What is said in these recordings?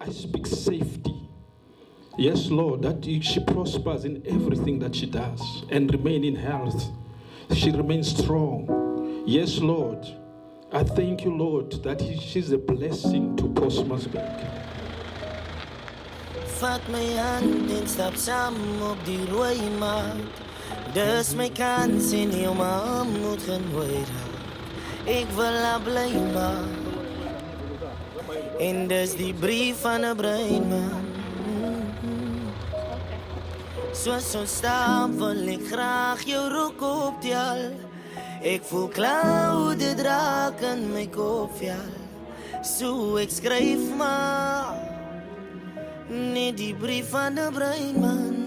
I speak safety. Yes, Lord, that she prospers in everything that she does and remain in health. She remains strong. Yes, Lord, I thank you, Lord, that she's a blessing to Postmasburg. Vat my hand en stap saam op die rooi mat. Dis my kans en jou ma moet genooi raak. Ek wil haar bly maak. En dis die brief van 'n brein man. Soos ons staan wil ek graag jou rok optel. Ek voel cloude draak in my kopvel. So ek skryf maar net die brief van 'n brein man.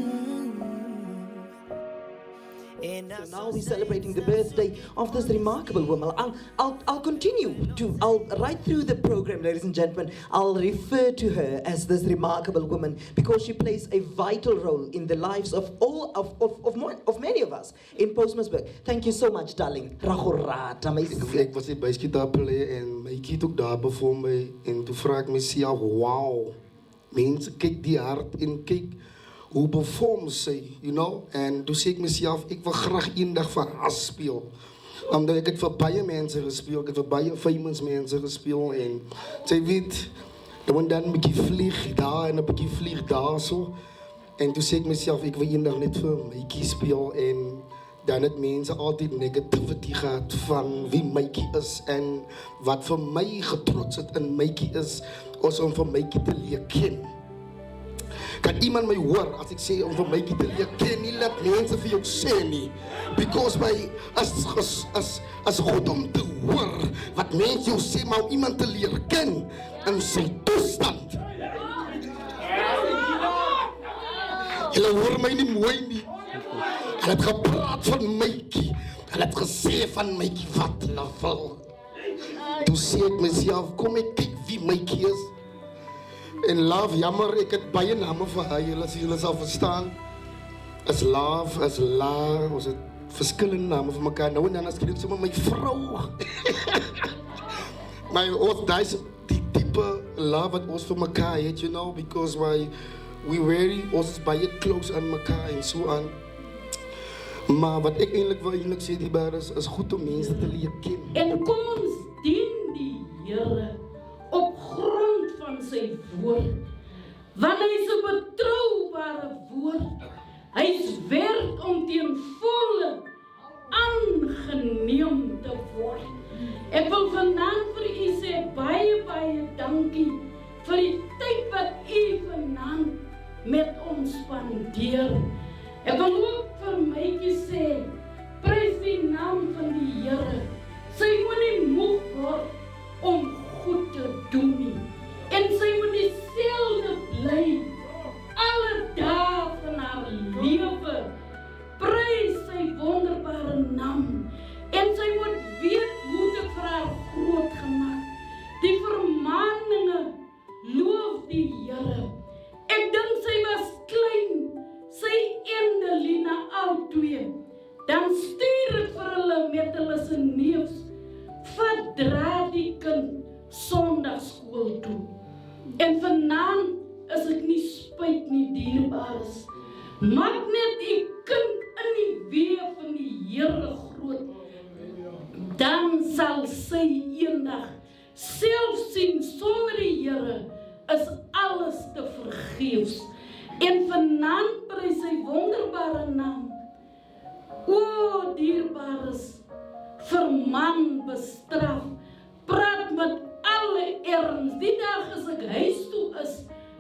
So now we're celebrating the birthday of this remarkable woman. I'll continue to, right through the program, ladies and gentlemen, I'll refer to her as this remarkable woman because she plays a vital role in the lives of many of us in Postmasburg. Thank you so much, darling. Ragorata, my Ek was die basisgitaar play en my kind ook daar voor my en toe vra ek myself, wow, mense kyk die hart en kyk hoe perform sy, you know, en toe sê ek myself, ek wil graag eendag vir haar speel. Omdat ek het vir baie mense gespeel, ek het vir baie famous mense gespeel en sy weet, dan 'n bietjie vlieg daar en 'n bietjie vlieg daar so. En toe sê ek myself, ek wil eendag net vir Mykie speel en dan het mense altyd negativity gehad van wie Mykie is en wat vir my getrots het in Mykie is, ons om vir Mykie te leer ken. Kan iemand my hoor as ek sê om vir Mykie te leer ken, nie laat mense vir jou sê nie. Because my, as goed om te hoor wat mense jou sê, maar om iemand te leer ken in sy toestand. Julle hoor my nie mooi nie. Hulle het gepraat van Mykie. Hulle het gesê van Mykie wat hulle wil. Toe sê ek myself, kom ek kyk wie Mykie is. En Love, jammer, ek het baie name vir haar, as julle sal verstaan. As Love, as La, ons het verskillende name vir mekaar. Nou en dan as ek sommer my vrou. Maar ons, dat is die type love wat ons vir mekaar het, you know, because ons is baie close aan mekaar en so aan. Maar wat ek eintlik sê, die baar is goed om mense te leer ken. En kom ons dien die Here op grond van sy woord. Want hy is 'n betroubare woord. Hy is werd om teen volle aangeneem te word. Ek wil vanaand vir u sê baie dankie vir die tyd wat u vanaand met ons spandeer. Ek wil ook vir Mykie sê, prys die naam van die Here. Sy moet nie moeg word om goed te doen nie. En sy moet dieselfde bly alle dae van haar lewe. Prys sy wonderbare naam. En sy moet weet hoe dit vir haar groot gemaak. Die vermaninge loof die Here. Ek dink sy was klein, sy en Delina al twee. Dan stuur ek vir hulle met hulle se neefs. Verdra die kind Sondagskool toe. En vanaand is ek nie spyt nie, dierbares. Maak net die kind in die weë van die Here groot. Dan sal sy eendag self sien sonder die Here is alles te vergeefs. En vanaand prys sy wonderbare naam. O dierbares, verman, bestraf, praat met alle erns. Die dag as ek huis toe is,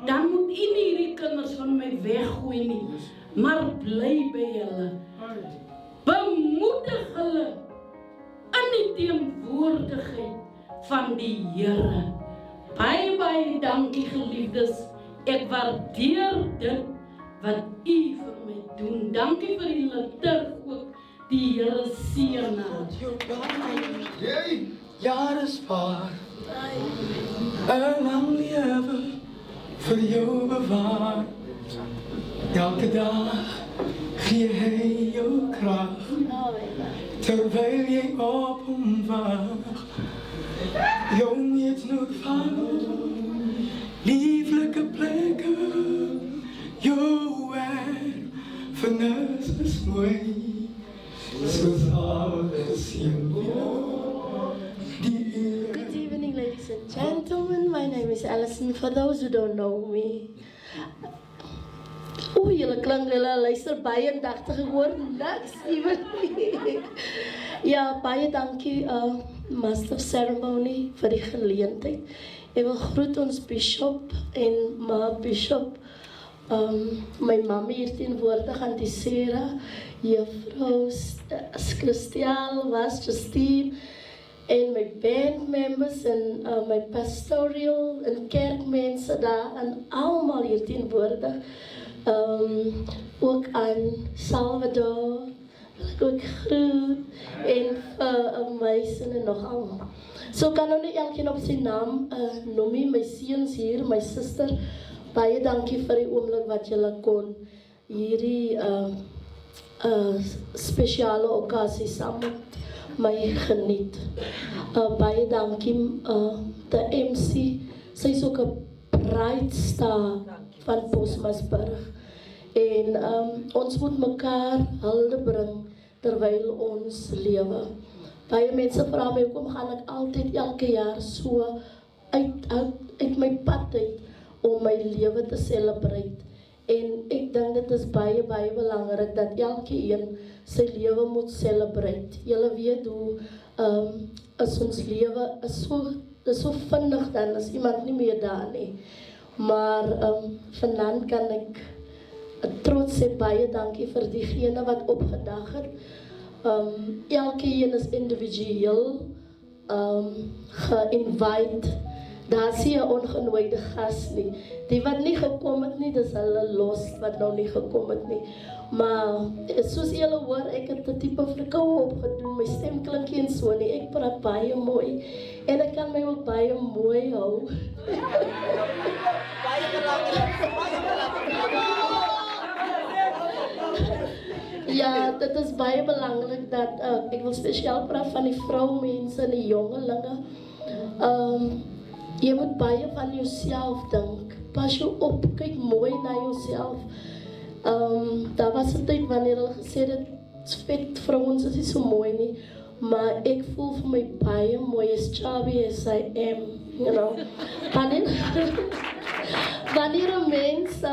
dan moet u nie hierdie kinders van my weggooi nie, maar bly by hulle. Bemoedig hulle in die teenwoordigheid van die Here. Baie dankie geliefdes. Ek waardeer dit wat u vir my doen. Dankie vir die liturg ook. Die Here seën haar. Jy, jare spaar, 'n lang lewe vir jou bewaar. Elke dag gee hy jou krag, terwyl jy op hom wag. Jong, it's not fun, lieflijke plekken, jouw erfenis is mooi. Zoals alles in Good evening, ladies and gentlemen. My name is Alison. For those who don't know me, julle klink julle luister baie indagtig geworden. Niks even. Ja, baie dankie, Master of Ceremony, vir die geleentheid. Ek wil groet ons bishop en ma bishop, my mamma hier teenwoordig, Auntie Sarah, juffrou Christiaan, was Justine, en my band members en my pastoral en kerkmense daar, en almal hier teenwoordig. Ook aan Salvador, ook groet, en my sin en nog allemaal. So kan nou nie elkeen op sy naam noem nie, my seuns hier, my sister, baie dankie vir die oomblik wat julle kon hierdie spesiale okasie saam met my geniet. Baie dankie, de MC, sy is ook 'n bright star van Bosmasburg. En ons moet mekaar hulde bring terwyl ons lewe. Baie mense vra my, hoekom gaan ek altyd elke jaar so uit my pad uit om my lewe te celebrate. En ek dink dit is baie belangrik dat elkeen sy lewe moet celebrate. Julle weet hoe is ons lewe is so vinnig dan as iemand nie meer daar nie. Maar vanaand kan ek trots sê baie dankie vir diegene wat opgedag het. Elkeen is individueel ge-invite. Daar is nie 'n ongenooide gas nie. Die wat nie gekom het nie, dis hulle los wat nou nie gekom het nie. Maar soos julle hoor, ek het 'n tipe verkoue opgedoen. My stem klink nie so nie. Ek praat baie mooi en ek kan my ook baie mooi hou. Baie belangrik. Ja, dit is baie belangrik dat ek wil spesiaal praat van die vroumense en die jongelinge. Jy moet baie van jouself dink. Pas jou op, kyk mooi na jouself. Daar was 'n tyd wanneer hulle gesê het vet vrouens is nie so mooi nie, maar ek voel vir my baie mooi, as chubby as I am, you know. Wanneer 'n mens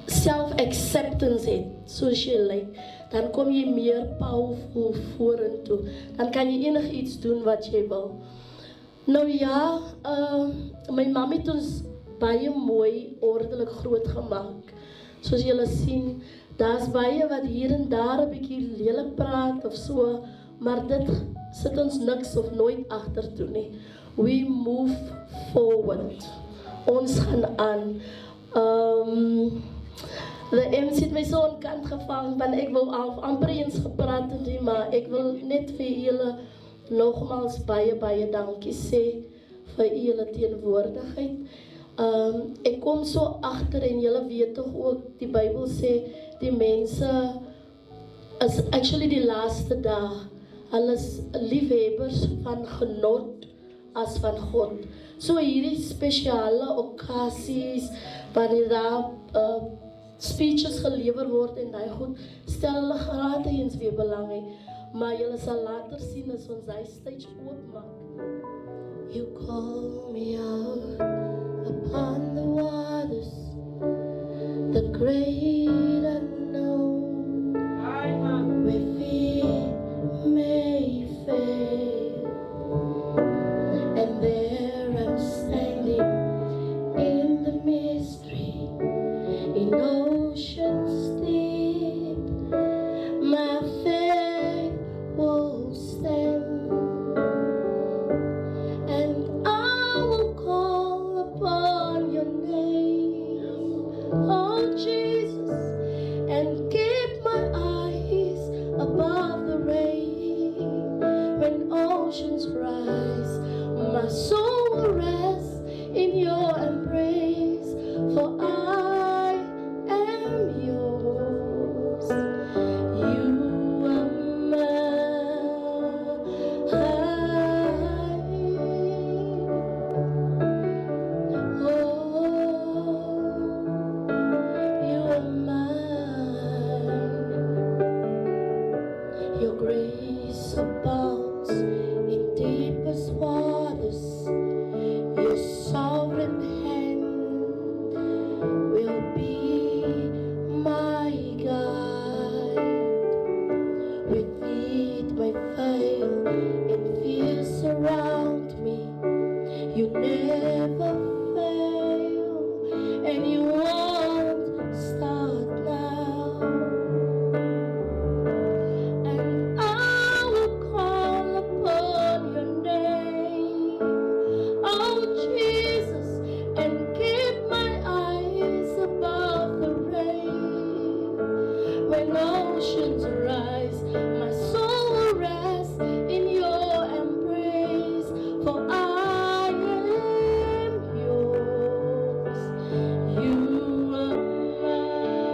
self-acceptance het, soos jy lyk, dan kom jy meer powerful vorentoe. Dan kan jy enigiets doen wat jy wil. Nou ja, my mamma het ons baie mooi, ordelik groot gemaak. Soos julle sien, daar's baie wat hier en daar 'n bietjie lelik praat of so, maar dit sit ons niks of nooit agtertoe nie. We move forward. Ons gaan aan. De MC het my so aan kant gevang, want ek wil amper eens gepraat het, maar ek wil net vir julle nogmaals baie dankie sê vir julle teenwoordigheid. Ek kom so agter en julle weet tog ook, die Bybel sê, die mense is actually die laaste dag, hulle is liefhebbers van genot as van God. So hierdie spesiale okasies, wanneer daar speeches gelewer word en daai goed, stel hulle graag eens weer belang hê. Maar julle sal later sien as ons hy stage oopmaak. You call me out upon the waters, the great unknown, where feet may fail, and there I'm standing in the mystery, in oceans deep, my faith will stand, and I will call never fail, and you won't start now. And I will call upon your name, oh Jesus, and keep my eyes above the rain. When oceans rise, my soul will rest in your embrace, for I am yours. You are mine.